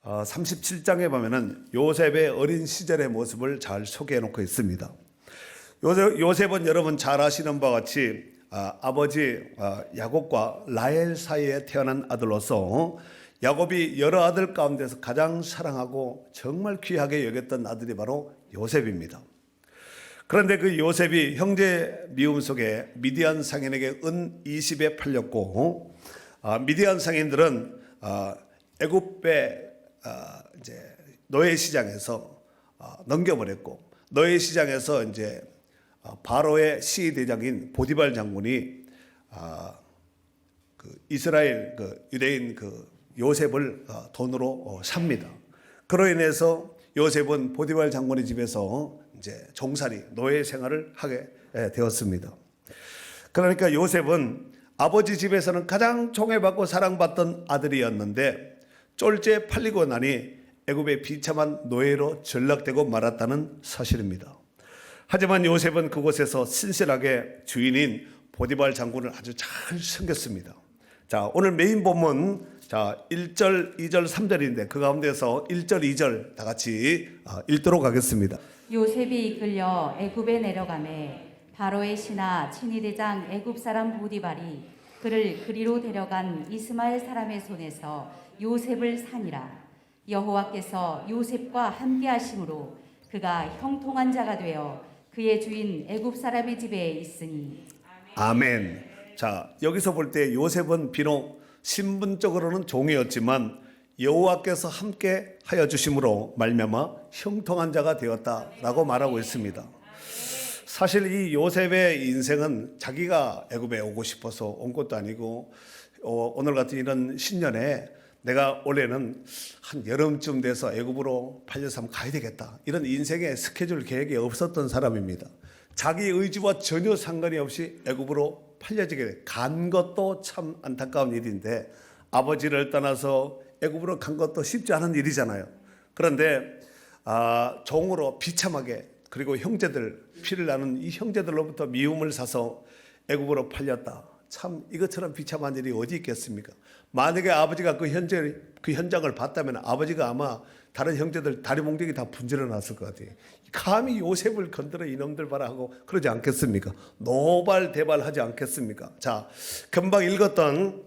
37장에 보면은 요셉의 어린 시절의 모습을 잘 소개해 놓고 있습니다. 요셉은 여러분 잘 아시는 바와 같이 아버지 야곱과 라헬 사이에 태어난 아들로서 야곱이 여러 아들 가운데서 가장 사랑하고 정말 귀하게 여겼던 아들이 바로 요셉입니다. 그런데 그 요셉이 형제 미움 속에 미디안 상인에게 은 20에 팔렸고, 미디안 상인들은 애굽의 이제 노예 시장에서 넘겨버렸고, 노예 시장에서 이제 바로의 시대장인 보디발 장군이 그 이스라엘 그 유대인 그 요셉을 돈으로 삽니다. 그로 인해서 요셉은 보디발 장군의 집에서 이제 종살이 노예 생활을 하게 되었습니다. 그러니까 요셉은 아버지 집에서는 가장 총애받고 사랑받던 아들이었는데 쫄제 팔리고 나니 애굽의 비참한 노예로 전락되고 말았다는 사실입니다. 하지만 요셉은 그곳에서 신실하게 주인인 보디발 장군을 아주 잘 섬겼습니다. 자, 오늘 메인 본문 1절, 2절, 3절인데 그 가운데서 1절, 2절 다 같이 읽도록 하겠습니다. 요셉이 이끌려 애굽에 내려가매 바로의 신하 친위대장 애굽 사람 보디발이 그를 그리로 데려간 이스마엘 사람의 손에서 요셉을 사니라. 여호와께서 요셉과 함께 하심으로 그가 형통한 자가 되어 그의 주인 애굽 사람의 집에 있으니. 아멘. 자, 여기서 볼 때 요셉은 비록 신분적으로는 종이었지만 여호와께서 함께 하여 주심으로 말미암아 형통한 자가 되었다라고 말하고 있습니다. 사실 이 요셉의 인생은 자기가 애굽에 오고 싶어서 온 것도 아니고, 오늘 같은 이런 신년에 내가 올해는 한 여름쯤 돼서 애굽으로 팔려서 한번 가야 되겠다, 이런 인생의 스케줄 계획이 없었던 사람입니다. 자기 의지와 전혀 상관이 없이 애굽으로 팔려지게 간 것도 참 안타까운 일인데, 아버지를 떠나서 애굽으로 간 것도 쉽지 않은 일이잖아요. 그런데 종으로 비참하게, 그리고 형제들, 피를 나눈 이 형제들로부터 미움을 사서 애굽으로 팔렸다. 참 이것처럼 비참한 일이 어디 있겠습니까? 만약에 아버지가 그 현장을 봤다면 아버지가 아마 다른 형제들 다리 몽둥이 다 분질러 놨을 것 같아요. 감히 요셉을 건드려 이놈들 봐라 하고 그러지 않겠습니까? 노발대발하지 않겠습니까? 자, 금방 읽었던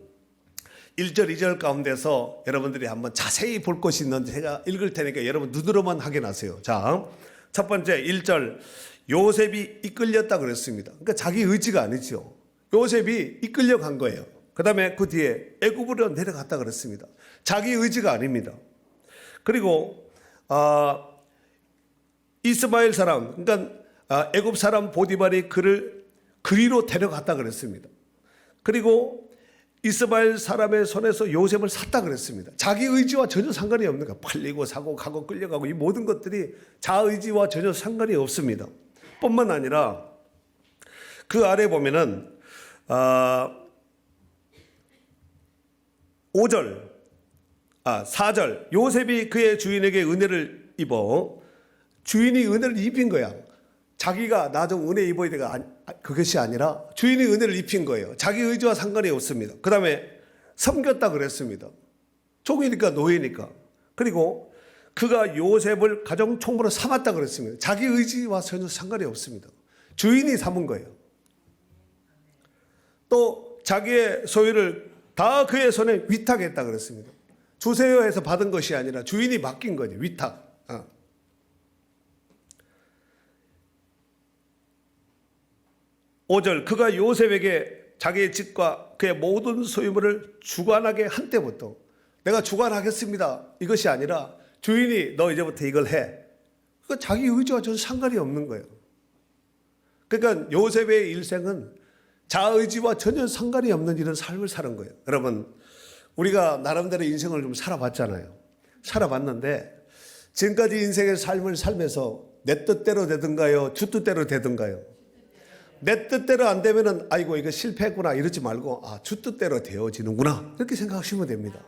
1절, 2절 가운데서 여러분들이 한번 자세히 볼 것이 있는데 제가 읽을 테니까 여러분 눈으로만 확인하세요. 자, 첫 번째 1절, 요셉이 이끌렸다 그랬습니다. 그러니까 자기 의지가 아니죠. 요셉이 이끌려 간 거예요. 그 다음에 그 뒤에 애굽으로 내려갔다 그랬습니다. 자기 의지가 아닙니다. 그리고 이스마엘 사람, 그러니까 애굽 사람 보디발이 그를 그리로 데려갔다 그랬습니다. 그리고 이스마엘 사람의 손에서 요셉을 샀다 그랬습니다. 자기 의지와 전혀 상관이 없는 거야. 팔리고 사고 가고 끌려가고 이 모든 것들이 자의지와 전혀 상관이 없습니다. 뿐만 아니라 그 아래 보면은 4절 요셉이 그의 주인에게 은혜를 입어, 주인이 은혜를 입힌 거야. 자기가 나 좀 은혜 입어야 돼가 그것이 아니라 주인이 은혜를 입힌 거예요. 자기 의지와 상관이 없습니다. 그 다음에 섬겼다 그랬습니다. 종이니까, 노예니까. 그리고 그가 요셉을 가정 총무로 삼았다 그랬습니다. 자기 의지와 전혀 상관이 없습니다. 주인이 삼은 거예요. 또 자기의 소유를 다 그의 손에 위탁했다 그랬습니다. 주세요 해서 받은 것이 아니라 주인이 맡긴 거죠. 위탁. 5절, 그가 요셉에게 자기의 집과 그의 모든 소유물을 주관하게 한 때부터, 내가 주관하겠습니다 이것이 아니라 주인이 너 이제부터 이걸 해. 그 자기 의지와 전혀 상관이 없는 거예요. 그러니까 요셉의 일생은 자의지와 전혀 상관이 없는 이런 삶을 사는 거예요. 여러분, 우리가 나름대로 인생을 좀 살아봤잖아요. 살아봤는데 지금까지 인생의 삶을 살면서 내 뜻대로 되든가요, 주 뜻대로 되든가요? 내 뜻대로 안 되면은 아이고 이거 실패했구나 이러지 말고 주 뜻대로 되어지는구나 이렇게 생각하시면 됩니다.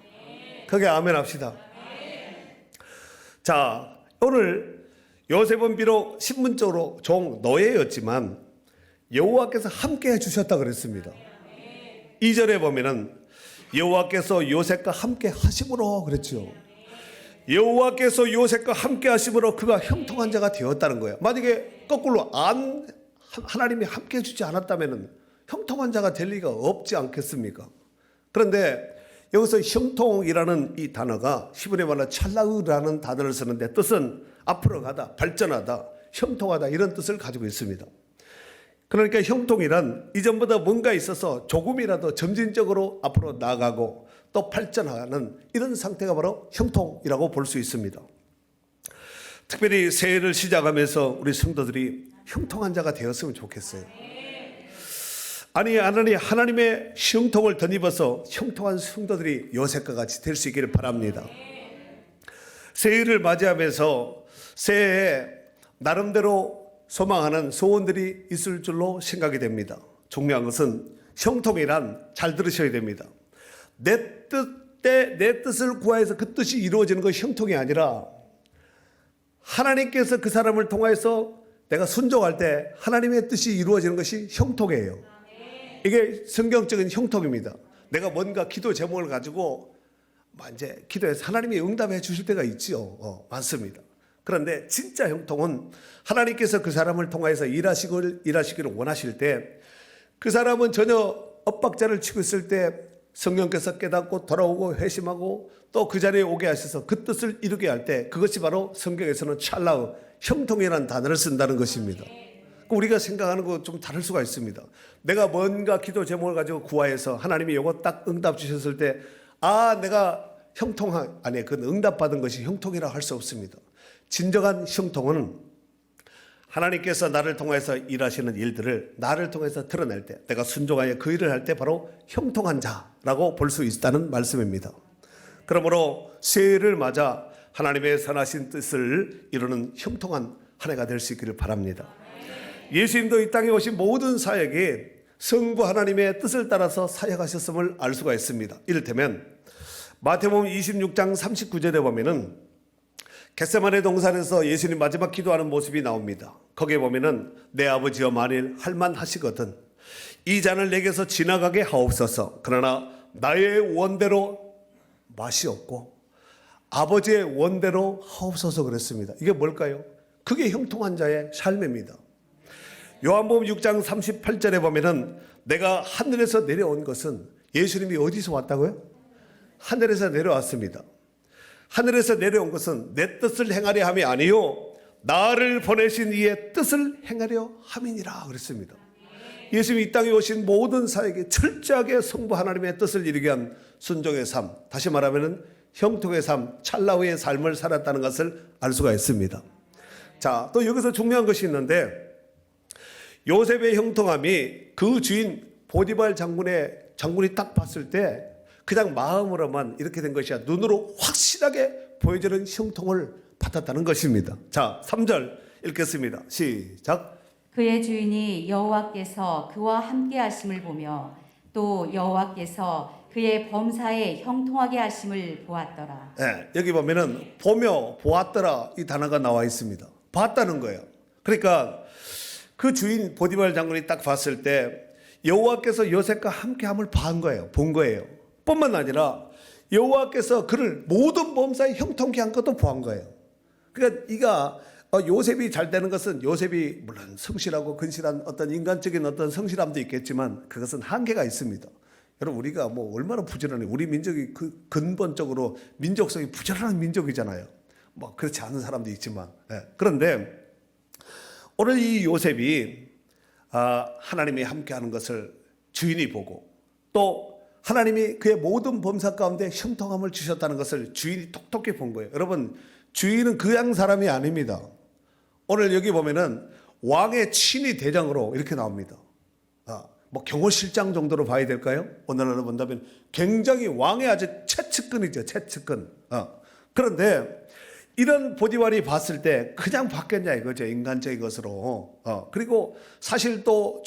그게 아멘 합시다. 자, 오늘 요셉은 비록 신분적으로 종 노예였지만 여호와께서 함께 해주셨다 그랬습니다. 2절에 보면은 여호와께서 요셉과 함께 하심으로 그랬죠. 여호와께서 요셉과 함께 하심으로 그가 형통한 자가 되었다는 거예요. 만약에 거꾸로 하나님이 함께 해주지 않았다면 형통한 자가 될 리가 없지 않겠습니까? 그런데 여기서 형통이라는 이 단어가 히브리 말로 찰라우라는 단어를 쓰는데 뜻은 앞으로 가다, 발전하다, 형통하다 이런 뜻을 가지고 있습니다. 그러니까 형통이란 이전보다 뭔가 있어서 조금이라도 점진적으로 앞으로 나아가고 또 발전하는 이런 상태가 바로 형통이라고 볼 수 있습니다. 특별히 새해를 시작하면서 우리 성도들이 형통한 자가 되었으면 좋겠어요. 아니 하나님의 형통을 덧입어서 형통한 성도들이 요셉과 같이 될 수 있기를 바랍니다. 새해를 맞이하면서 새해에 나름대로 소망하는 소원들이 있을 줄로 생각이 됩니다. 중요한 것은 형통이란 잘 들으셔야 됩니다. 내 뜻을 구하여서 그 뜻이 이루어지는 것이 형통이 아니라 하나님께서 그 사람을 통하여서 내가 순종할 때 하나님의 뜻이 이루어지는 것이 형통이에요. 이게 성경적인 형통입니다. 내가 뭔가 기도 제목을 가지고 이제 기도해서 하나님이 응답해 주실 때가 있지요. 많습니다. 그런데 진짜 형통은 하나님께서 그 사람을 통하여서 일하시기를 원하실 때 그 사람은 전혀 엇박자를 치고 있을 때 성령께서 깨닫고 돌아오고 회심하고 또 그 자리에 오게 하셔서 그 뜻을 이루게 할 때 그것이 바로 성경에서는 찰라우, 형통이라는 단어를 쓴다는 것입니다. 우리가 생각하는 거 좀 다를 수가 있습니다. 내가 뭔가 기도 제목을 가지고 구하여서 하나님이 이거 딱 응답 주셨을 때 내가 그건 응답받은 것이 형통이라 할 수 없습니다. 진정한 형통은 하나님께서 나를 통해서 일하시는 일들을 나를 통해서 드러낼 때 내가 순종하여 그 일을 할 때 바로 형통한 자라고 볼 수 있다는 말씀입니다. 그러므로 새해를 맞아 하나님의 선하신 뜻을 이루는 형통한 한 해가 될 수 있기를 바랍니다. 예수님도 이 땅에 오신 모든 사역에 성부 하나님의 뜻을 따라서 사역하셨음을 알 수가 있습니다. 이를테면 마태복음 26장 39절에 보면은 겟세마네 동산에서 예수님 마지막 기도하는 모습이 나옵니다. 거기에 보면은 내 아버지여 만일 할만하시거든 이 잔을 내게서 지나가게 하옵소서. 그러나 나의 원대로 맛이 없고 아버지의 원대로 하옵소서 그랬습니다. 이게 뭘까요? 그게 형통한 자의 삶입니다. 요한복음 6장 38절에 보면은 내가 하늘에서 내려온 것은 예수님이 어디서 왔다고요? 하늘에서 내려왔습니다. 하늘에서 내려온 것은 내 뜻을 행하려 함이 아니요 나를 보내신 이의 뜻을 행하려 함이니라 그랬습니다. 예수님이 이 땅에 오신 모든 사역에 철저하게 성부 하나님의 뜻을 이루게 한 순종의 삶, 다시 말하면 형통의 삶, 찰나후의 삶을 살았다는 것을 알 수가 있습니다. 자, 또 여기서 중요한 것이 있는데 요셉의 형통함이 그 주인 보디발 장군이 딱 봤을 때 그냥 마음으로만 이렇게 된 것이 아니라 눈으로 확실하게 보여지는 형통을 받았다는 것입니다. 자, 3절 읽겠습니다. 시작. 그의 주인이 여호와께서 그와 함께 하심을 보며 또 여호와께서 그의 범사에 형통하게 하심을 보았더라. 네, 여기 보면은 보며 보았더라 이 단어가 나와 있습니다. 봤다는 거예요. 그러니까 그 주인 보디발 장군이 딱 봤을 때 여호와께서 요셉과 함께함을 본 거예요. 뿐만 아니라 여호와께서 그를 모든 범사에 형통케 한 것도 보한 거예요. 그러니까 요셉이 잘 되는 것은 요셉이 물론 성실하고 근실한 어떤 인간적인 어떤 성실함도 있겠지만 그것은 한계가 있습니다. 여러분 우리가 얼마나 부지런해. 우리 민족이 근본적으로 민족성이 부지런한 민족이잖아요. 그렇지 않은 사람도 있지만 그런데 오늘 이 요셉이 하나님이 함께하는 것을 주인이 보고 또 하나님이 그의 모든 범사 가운데 형통함을 주셨다는 것을 주인이 똑똑히 본 거예요. 여러분 주인은 그냥 사람이 아닙니다. 오늘 여기 보면은 왕의 친위 대장으로 이렇게 나옵니다. 경호실장 정도로 봐야 될까요? 오늘날로 본다면 굉장히 왕의 아주 최측근이죠. 최측근. 그런데 이런 보디발이 봤을 때 그냥 봤겠냐 이거죠. 인간적인 것으로. 그리고 사실 또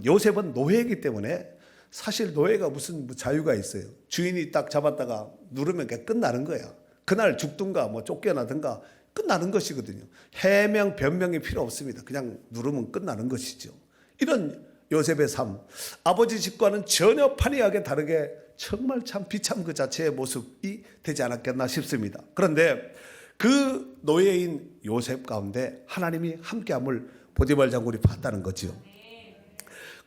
요셉은 노예이기 때문에 사실 노예가 무슨 자유가 있어요. 주인이 딱 잡았다가 누르면 그냥 끝나는 거야. 그날 죽든가 쫓겨나든가 끝나는 것이거든요. 해명, 변명이 필요 없습니다. 그냥 누르면 끝나는 것이죠. 이런 요셉의 삶, 아버지 집과는 전혀 판이하게 다르게 정말 참 비참 그 자체의 모습이 되지 않았겠나 싶습니다. 그런데 그 노예인 요셉 가운데 하나님이 함께함을 보디발 장군이 봤다는 거지요.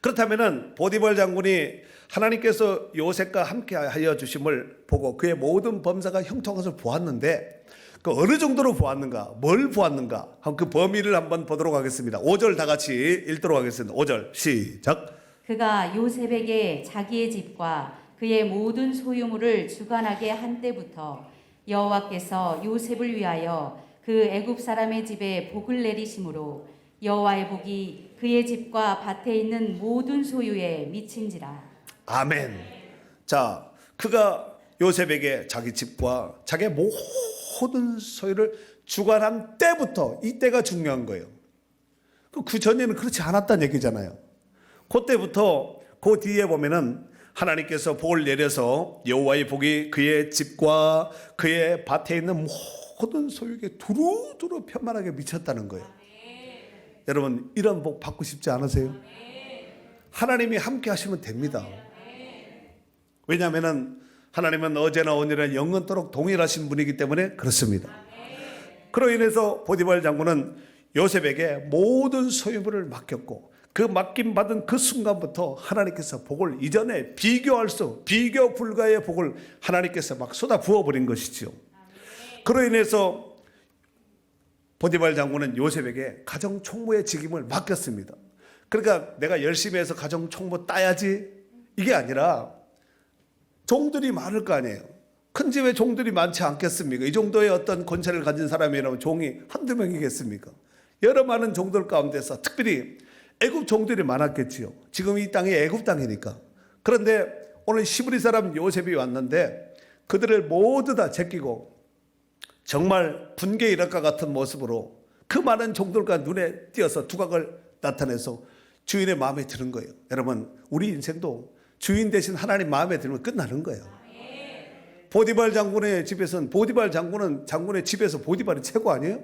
그렇다면은 보디발 장군이 하나님께서 요셉과 함께하여 주심을 보고 그의 모든 범사가 형통한 것을 보았는데 그 어느 정도로 보았는가, 뭘 보았는가, 그 범위를 한번 보도록 하겠습니다. 5절 다 같이 읽도록 하겠습니다. 5절 시작. 그가 요셉에게 자기의 집과 그의 모든 소유물을 주관하게 한 때부터 여호와께서 요셉을 위하여 그 애굽 사람의 집에 복을 내리심으로 여호와의 복이 그의 집과 밭에 있는 모든 소유에 미친지라. 아멘. 자, 그가 요셉에게 자기 집과 자기의 모든 소유를 주관한 때부터, 이때가 중요한 거예요. 그 전에는 그렇지 않았다는 얘기잖아요. 그때부터 그 뒤에 보면은 하나님께서 복을 내려서 여호와의 복이 그의 집과 그의 밭에 있는 모든 소유에 두루두루 편만하게 미쳤다는 거예요. 여러분, 이런 복 받고 싶지 않으세요? 하나님이 함께 하시면 됩니다. 왜냐하면 하나님은 어제나 오늘이나 영원토록 동일하신 분이기 때문에 그렇습니다. 그로 인해서 보디발 장군은 요셉에게 모든 소유물을 맡겼고 그 맡김받은 그 순간부터 하나님께서 복을 이전에 비교 불가의 복을 하나님께서 막 쏟아 부어버린 것이지요. 그로 인해서 보디발 장군은 요셉에게 가정 총무의 직임을 맡겼습니다. 그러니까 내가 열심히 해서 가정 총무 따야지 이게 아니라 종들이 많을 거 아니에요. 큰 집에 종들이 많지 않겠습니까? 이 정도의 어떤 권세를 가진 사람이라면 종이 한두 명이겠습니까? 여러 많은 종들 가운데서 특별히 애굽 종들이 많았겠지요. 지금 이 땅이 애굽 땅이니까. 그런데 오늘 시브리 사람 요셉이 왔는데 그들을 모두 다 제끼고 정말 군계 일학과 같은 모습으로 그 많은 종들과 눈에 띄어서 두각을 나타내서 주인의 마음에 드는 거예요. 여러분, 우리 인생도 주인 대신 하나님 마음에 들면 끝나는 거예요. 보디발 장군의 집에서는 보디발 장군은 장군의 집에서 보디발이 최고 아니에요?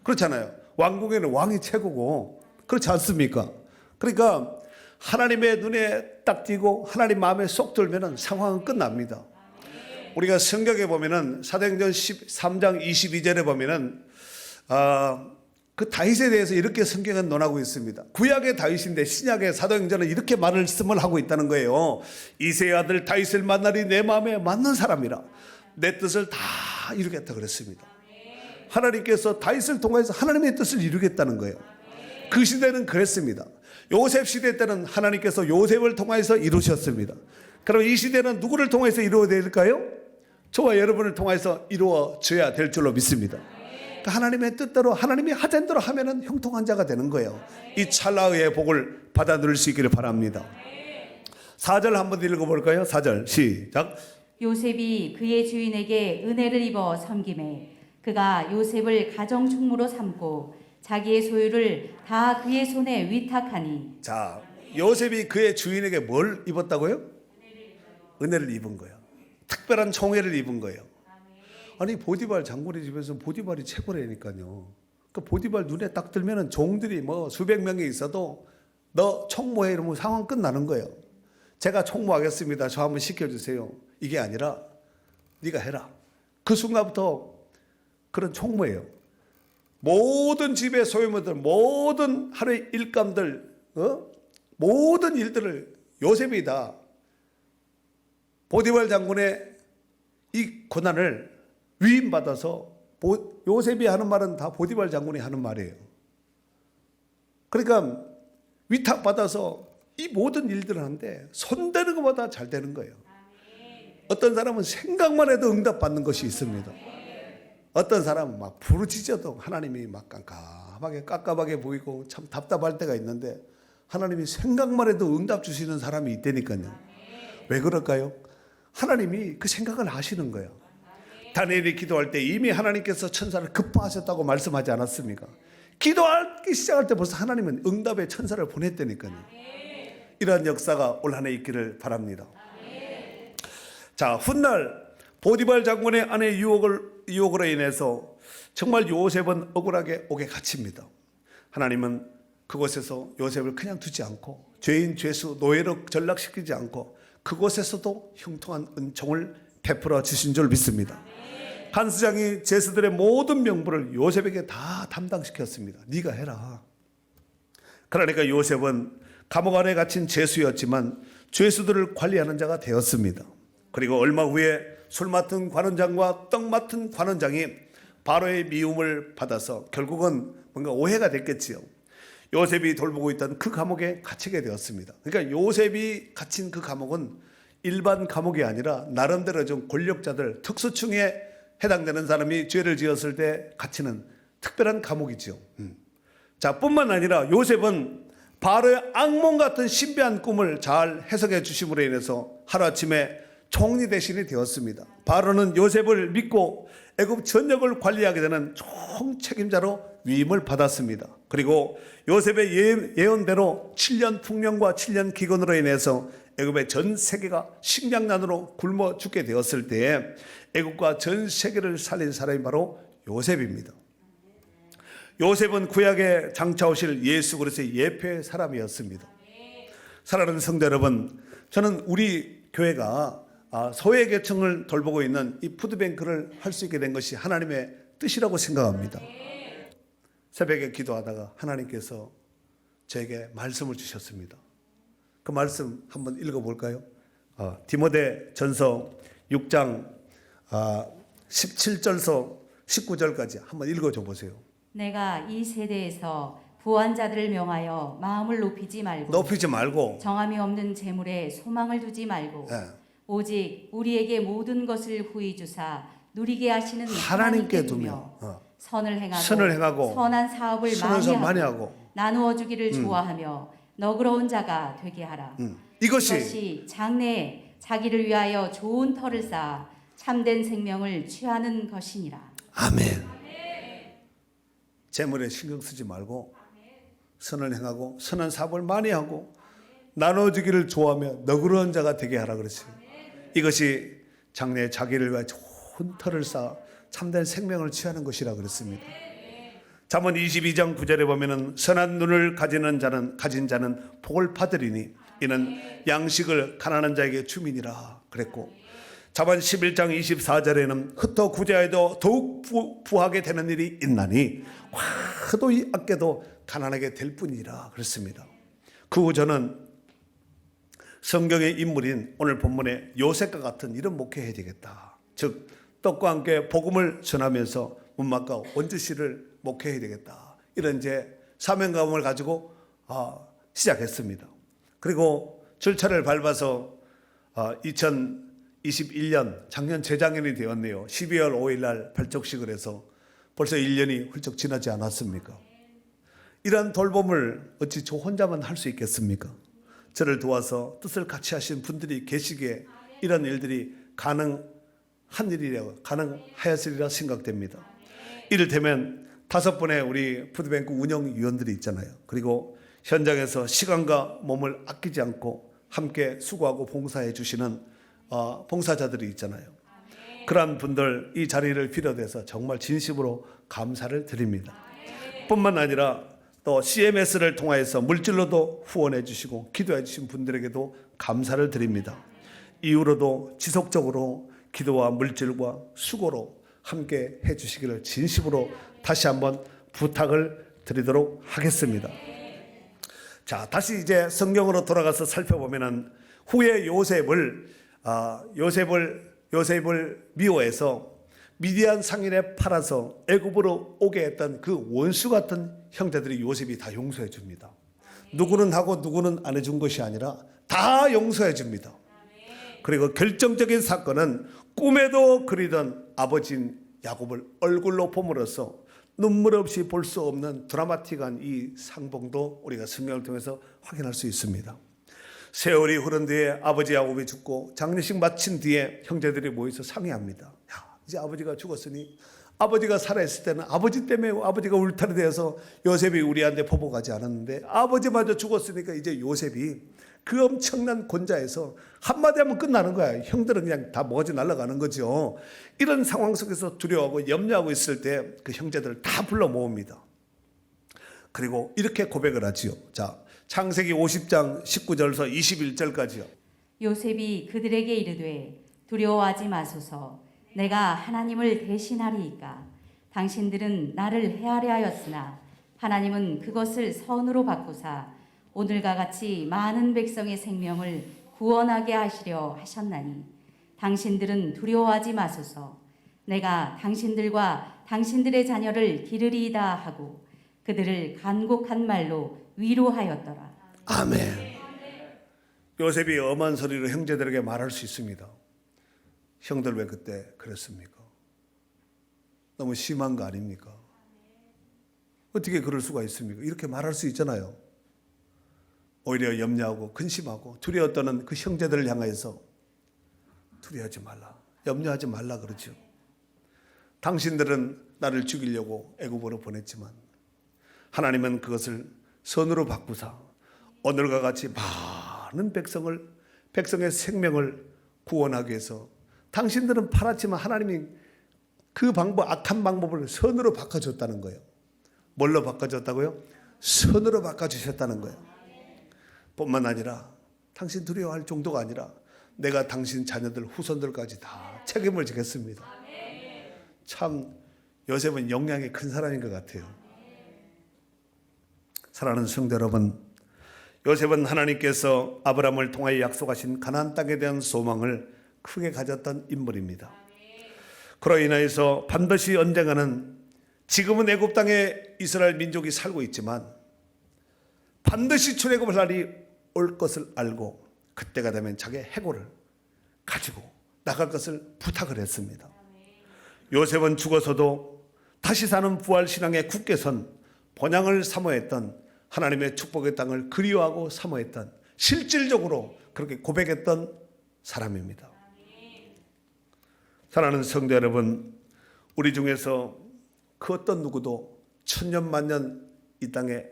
그렇잖아요. 왕궁에는 왕이 최고고 그렇지 않습니까? 그러니까 하나님의 눈에 딱 띄고 하나님 마음에 쏙 들면은 상황은 끝납니다. 우리가 성경에 보면은 사도행전 13장 22절에 보면은 그 다윗에 대해서 이렇게 성경은 논하고 있습니다. 구약의 다윗인데 신약의 사도행전은 이렇게 말씀을 하고 있다는 거예요. 이새의 아들 다윗을 만나리 내 마음에 맞는 사람이라 내 뜻을 다 이루겠다 그랬습니다. 하나님께서 다윗을 통해서 하나님의 뜻을 이루겠다는 거예요. 그 시대는 그랬습니다. 요셉 시대 때는 하나님께서 요셉을 통해서 이루셨습니다. 그럼 이 시대는 누구를 통해서 이루어야 될까요? 저와 여러분을 통해서 이루어져야 될 줄로 믿습니다. 하나님의 뜻대로 하나님이 하자는 대로 하면은 형통한 자가 되는 거예요. 이 찰나의 복을 받아 누릴 수 있기를 바랍니다. 4절 한번 읽어볼까요? 4절 시작. 요셉이 그의 주인에게 은혜를 입어 섬김에 그가 요셉을 가정 총무로 삼고 자기의 소유를 다 그의 손에 위탁하니. 자, 요셉이 그의 주인에게 뭘 입었다고요? 은혜를 입은 거예요. 특별한 총애를 입은 거예요. 아니 보디발 장군의 집에서 보디발이 최고라니까요. 그 보디발 눈에 딱 들면은 종들이 뭐 수백 명이 있어도 너 총무해 이러면 상황 끝나는 거예요. 제가 총무하겠습니다. 저 한번 시켜주세요. 이게 아니라 네가 해라. 그 순간부터 그런 총무예요. 모든 집의 소유물들, 모든 하루의 일감들, 모든 일들을 요셉이 다 보디발 장군의 이 고난을 위임받아서 요셉이 하는 말은 다 보디발 장군이 하는 말이에요. 그러니까 위탁받아서 이 모든 일들을 하는데 손대는 것보다 잘 되는 거예요. 어떤 사람은 생각만 해도 응답받는 것이 있습니다. 어떤 사람은 막 부르짖어도 하나님이 막 깝깝하게 보이고 참 답답할 때가 있는데 하나님이 생각만 해도 응답 주시는 사람이 있다니까요. 왜 그럴까요? 하나님이 그 생각을 하시는 거예요. 다니엘이 기도할 때 이미 하나님께서 천사를 급파하셨다고 말씀하지 않았습니까? 기도하기 시작할 때 벌써 하나님은 응답의 천사를 보냈다니까요. 이러한 역사가 올 한 해 있기를 바랍니다. 자, 훗날 보디발 장군의 아내 유혹으로 인해서 정말 요셉은 억울하게 옥에 갇힙니다. 하나님은 그곳에서 요셉을 그냥 두지 않고 죄인 죄수 노예로 전락시키지 않고 그곳에서도 형통한 은총을 베풀어 주신 줄 믿습니다. 간수장이 제수들의 모든 명부를 요셉에게 다 담당시켰습니다. 네가 해라. 그러니까 요셉은 감옥 안에 갇힌 죄수였지만 죄수들을 관리하는 자가 되었습니다. 그리고 얼마 후에 술 맡은 관원장과 떡 맡은 관원장이 바로의 미움을 받아서 결국은 뭔가 오해가 됐겠지요. 요셉이 돌보고 있던 그 감옥에 갇히게 되었습니다. 그러니까 요셉이 갇힌 그 감옥은 일반 감옥이 아니라 나름대로 좀 권력자들, 특수층에 해당되는 사람이 죄를 지었을 때 갇히는 특별한 감옥이죠. 자, 뿐만 아니라 요셉은 바로의 악몽 같은 신비한 꿈을 잘 해석해 주심으로 인해서 하루아침에 총리 대신이 되었습니다. 바로는 요셉을 믿고 애굽 전역을 관리하게 되는 총책임자로 위임을 받았습니다. 그리고 요셉의 예언대로 7년 풍년과 7년 기근으로 인해서 애굽의 전 세계가 식량난으로 굶어 죽게 되었을 때에 애굽과 전 세계를 살린 사람이 바로 요셉입니다. 요셉은 구약에 장차 오실 예수 그리스도의 예표의 사람이었습니다. 사랑하는 성도 여러분, 저는 우리 교회가 소외계층을 돌보고 있는 이 푸드뱅크를 할 수 있게 된 것이 하나님의 뜻이라고 생각합니다. 새벽에 기도하다가 하나님께서 저에게 말씀을 주셨습니다. 그 말씀 한번 읽어볼까요? 디모데 전서 6장 17절서 19절까지 한번 읽어줘 보세요. 내가 이 세대에서 부한 자들을 명하여 마음을 높이지 말고 정함이 없는 재물에 소망을 두지 말고 오직 우리에게 모든 것을 후히 주사 누리게 하시는 하나님께 두며 선을 행하고 선한 사업을 많이 하고 나누어 주기를 좋아하며 너그러운 자가 되게 하라. 이것이 장래에 자기를 위하여 좋은 터를 쌓아 참된 생명을 취하는 것이니라. 아멘. 재물에 신경 쓰지 말고 선을 행하고 선한 사업을 많이 하고 나눠주기를 좋아하며 너그러운 자가 되게 하라 그랬어요. 이것이 장래에 자기를 위하여 좋은 터를 쌓아 참된 생명을 취하는 것이라 그랬습니다. 잠언 22장 9절에 보면은 선한 눈을 가진 자는 복을 받으리니 이는 양식을 가난한 자에게 주민이라 그랬고, 잠언 11장 24절에는 흩어 구제하여도 더욱 부하게 되는 일이 있나니 화도 아껴도 가난하게 될 뿐이라 그랬습니다. 그 후 저는 성경의 인물인 오늘 본문의 요셉과 같은 이런 목회해야 되겠다. 즉 떡과 함께 복음을 전하면서 문막과 원주시를 목회해야 되겠다. 이런 이제 사명감을 가지고 시작했습니다. 그리고 절차를 밟아서 2021년 작년 재작년이 되었네요. 12월 5일 날 발족식을 해서 벌써 1년이 훌쩍 지나지 않았습니까? 이러한 돌봄을 어찌 저 혼자만 할 수 있겠습니까? 저를 도와서 뜻을 같이 하신 분들이 계시기에 이런 일들이 가능하였으리라 생각됩니다. 이를테면 5분의 우리 푸드뱅크 운영위원들이 있잖아요. 그리고 현장에서 시간과 몸을 아끼지 않고 함께 수고하고 봉사해 주시는 봉사자들이 있잖아요. 그러한 분들 이 자리를 비롯해서 정말 진심으로 감사를 드립니다. 뿐만 아니라 또 CMS를 통하여서 물질로도 후원해 주시고 기도해 주신 분들에게도 감사를 드립니다. 이후로도 지속적으로 기도와 물질과 수고로 함께 해 주시기를 진심으로 다시 한번 부탁을 드리도록 하겠습니다. 자, 다시 이제 성경으로 돌아가서 살펴보면은 후에 요셉을 미워해서 미디안 상인에 팔아서 애굽으로 오게 했던 그 원수 같은 형제들이 요셉이 다 용서해 줍니다. 누구는 하고 누구는 안 해준 것이 아니라 다 용서해 줍니다. 그리고 결정적인 사건은 꿈에도 그리던 아버지인 야곱을 얼굴로 봄으로써 눈물 없이 볼 수 없는 드라마틱한 이 상봉도 우리가 성경을 통해서 확인할 수 있습니다. 세월이 흐른 뒤에 아버지 야곱이 죽고 장례식 마친 뒤에 형제들이 모여서 상의합니다. 이제 아버지가 죽었으니 아버지가 살아있을 때는 아버지 때문에 아버지가 울타리 되어서 요셉이 우리한테 보복하지 않았는데 아버지마저 죽었으니까 이제 요셉이 그 엄청난 권좌에서 한마디 하면 끝나는 거야. 형들은 그냥 다 머지 날아가는 거죠. 이런 상황 속에서 두려워하고 염려하고 있을 때 그 형제들을 다 불러 모읍니다. 그리고 이렇게 고백을 하지요. 자, 창세기 50장 19절에서 21절까지요. 요셉이 그들에게 이르되 두려워하지 마소서. 내가 하나님을 대신하리이까. 당신들은 나를 해하려 하였으나 하나님은 그것을 선으로 바꾸사 오늘과 같이 많은 백성의 생명을 구원하게 하시려 하셨나니 당신들은 두려워하지 마소서. 내가 당신들과 당신들의 자녀를 기르리이다 하고 그들을 간곡한 말로 위로하였더라. 아멘. 요셉이 엄한 소리로 형제들에게 말할 수 있습니다. 형들 왜 그때 그랬습니까? 너무 심한 거 아닙니까? 어떻게 그럴 수가 있습니까? 이렇게 말할 수 있잖아요. 오히려 염려하고 근심하고 두려워 떠는 그 형제들을 향해서 두려워하지 말라, 염려하지 말라 그러죠. 당신들은 나를 죽이려고 애굽으로 보냈지만 하나님은 그것을 선으로 바꾸사 오늘과 같이 많은 백성의 생명을 구원하기 위해서 당신들은 팔았지만 하나님이 그 악한 방법을 선으로 바꿔줬다는 거예요. 뭘로 바꿔줬다고요? 선으로 바꿔주셨다는 거예요. 뿐만 아니라 당신 두려워할 정도가 아니라 내가 당신 자녀들 후손들까지 다 책임을 지겠습니다. 참 요셉은 영향이 큰 사람인 것 같아요. 사랑하는 성도 여러분, 요셉은 하나님께서 아브라함을 통하여 약속하신 가나안 땅에 대한 소망을 크게 가졌던 인물입니다. 그로 인하여서 반드시 언젠가는 지금은 애굽 땅에 이스라엘 민족이 살고 있지만 반드시 출애굽할 날이 올 것을 알고 그때가 되면 자기의 해골을 가지고 나갈 것을 부탁을 했습니다. 요셉은 죽어서도 다시 사는 부활신앙에 굳게 선 본향을 사모했던 하나님의 축복의 땅을 그리워하고 사모했던 실질적으로 그렇게 고백했던 사람입니다. 사랑하는 성도 여러분, 우리 중에서 그 어떤 누구도 천년 만년 이 땅에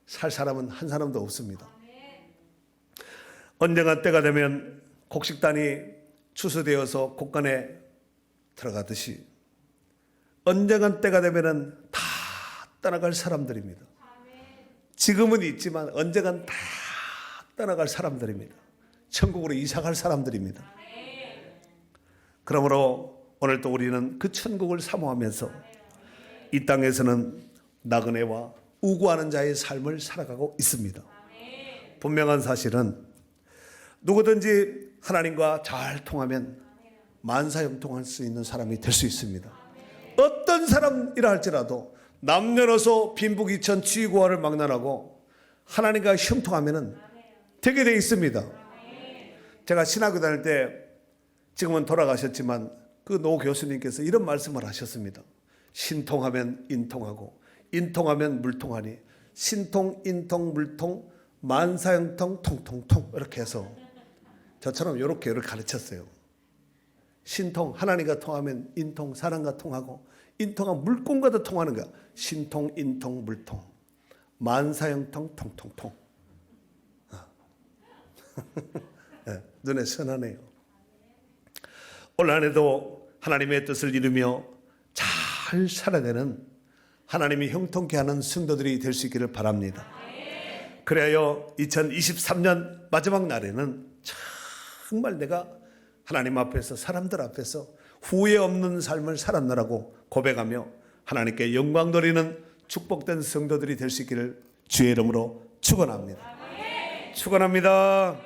살 사람은 한 사람도 없습니다. 언젠가 때가 되면 곡식단이 추수되어서 곡간에 들어가듯이 언젠가 때가 되면 다 떠나갈 사람들입니다. 지금은 있지만 언젠간 다 떠나갈 사람들입니다. 천국으로 이사갈 사람들입니다. 그러므로 오늘 또 우리는 그 천국을 사모하면서 이 땅에서는 나그네와 우고하는 자의 삶을 살아가고 있습니다. 분명한 사실은 누구든지 하나님과 잘 통하면 만사형통할 수 있는 사람이 될 수 있습니다. 어떤 사람이라 할지라도 남녀노소 빈부귀천 취고화를 막론하고 하나님과 형통하면 되게 돼 있습니다. 제가 신학교 다닐 때 지금은 돌아가셨지만 그 노 교수님께서 이런 말씀을 하셨습니다. 신통하면 인통하고 인통하면 물통하니 신통 인통 물통 만사형통 통통통 이렇게 해서 저처럼 이렇게 가르쳤어요. 신통 하나님과 통하면 인통 사람과 통하고 인통은 물건과도 통하는 거야. 신통 인통 물통 만사형통 통통통. 네, 눈에 선하네요. 올 한 해도 하나님의 뜻을 이루며 잘 살아야 되는 하나님이 형통케 하는 성도들이 될 수 있기를 바랍니다. 그래야 2023년 마지막 날에는 정말 내가 하나님 앞에서 사람들 앞에서 후회 없는 삶을 살았노라고 고백하며 하나님께 영광 돌리는 축복된 성도들이 될 수 있기를 주의 이름으로 축원합니다. 축원합니다.